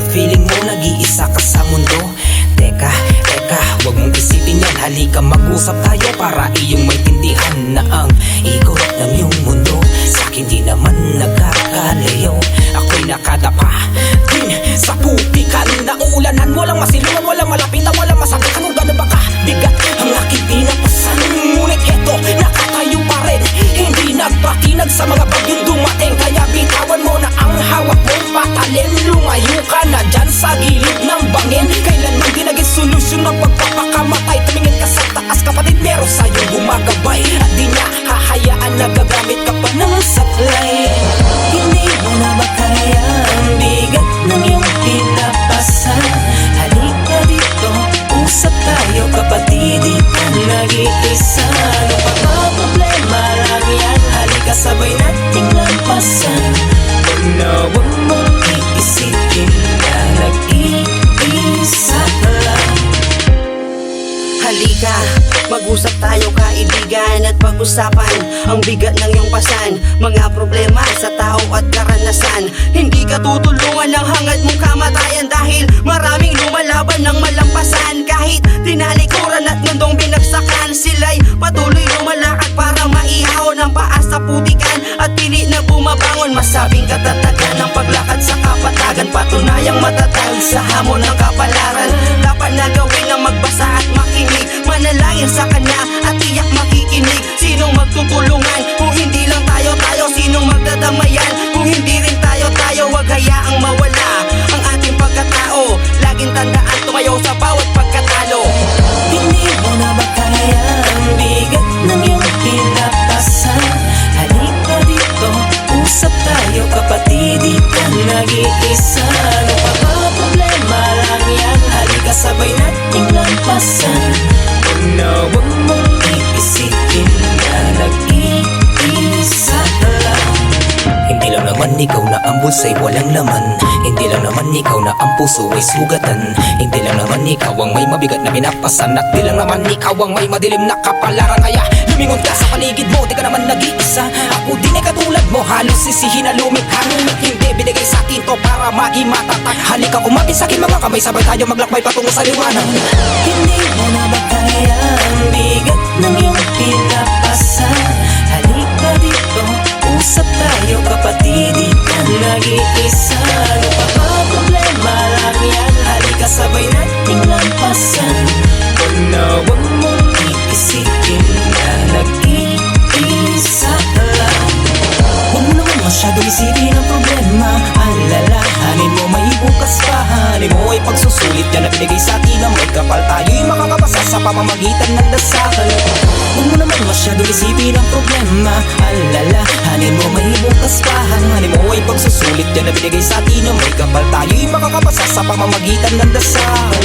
feeling mo nag-iisa ka sa mundo. Teka, wag mong isipin yan. Halika mag-usap tayo para iyong maintindihan na ang ikot ng iyong mundo sa'kin di naman nagkakalayo. Ako'y nakadapa din sa pupikan na uulanan. Walang masilungan, walang malapitan, walang masabitan. Kung gano'n baka bigat ang aking pinapasan. Ngunit eto, nakatayo pa rin, hindi nagpatinag sa mga bagyong dumating. Kaya bitawan mo na ang hawak mong patalin. Lumayo ka na dyan sa gilid ng bangin. Kailanman di naging solusyon ng pagpapakamatay. Tumingin ka sa taas, kapatid, meron sa'yo gumagabay. At di niya hahayaan na gagamit ka pa ng saklay. Hindi mo na ba kaya ang bigat ng iyong pinapasan? Halika dito, usap tayo kapatid, di ka nag-iisa. Ano pa ba problema lang yan? Halika sabay nating lampasan. Huwag na huwag mong iisipin na nag-iisa ka lang. Halika, mag-usap tayo kaibigan at pag-usapan ang bigat ng iyong pasan. Mga problema sa tao at karanasan. Hindi ka tutulungan ng hangad mong kamatayan dahil maraming lumalaban ng malampasan. Kahit tinalikuran at mundong binagsakan, sila'y patuloy lumalakad para maihaw ng paa sa putikan at pili na bumabangon. Masabing katatagan ng paglakad sa kapatagan, patunayang matatag sa hamon ng kapalaran. Dapat na gawin ang magbasa at makinig, manalangin sa kanya at tiyak makikinig. Sinong magtutulungan kung hindi lang tayo? Sinong magdadamayan kung hindi rin tayo? Wag hayaang mawala ang ating pagkatao. Laging tandaan, tumayo sa bawat pagkatalo. Hindi mo na ba kaya ang bigat ng iyong pinapasan? Halika dito, usap tayo kapatid, di ka nag-iisa. Ano pa ba problema lang yan? Halika sabay nating lampasan. Huwag na huwag mong iisipin na nag-iisa ka lang. Hindi lang naman ikaw na ang bulsa'y walang laman. Hindi lang naman ikaw na ang puso ay sugatan. Hindi lang naman ikaw ang may mabigat na pinapasan. At di lang naman ikaw ang may madilim na kapalaran. Kaya lumingon ka sa paligid mo, di ka naman nag-iisa. Ako din ay katulad mo, halos sisihin na lumikhang. Hindi binigay sa atin to para maging matatag. Halika kumapit sa aking mga kamay, sabay tayo maglakbay patungo sa liwanag. Hindi mo na ba kaya ang bigat ng iyong pinapasan? Halika dito, usap tayo kapatid, di ka nag-iisa. Ano pa ba problema lang yan? Halika sabay nating lampasan. Huwag na huwag mong iisipin na nag-iisa ka lang. Huwag mo naman masyado isipin ang problema. Alalahanin mo may bukas pa. Hanin mo ay pagsusulit yan na binigay sa atin ang may kapal. Tayo'y makakapasa sa pamamagitan ng dasal. Huwag mo naman masyado isipin ang problema. Alalahanin mo may bukas pa. Hanin mo ay pagsusulit yan na binigay sa atin ang may kapal. Tayo'y makakapasa sa pamamagitan ng dasal.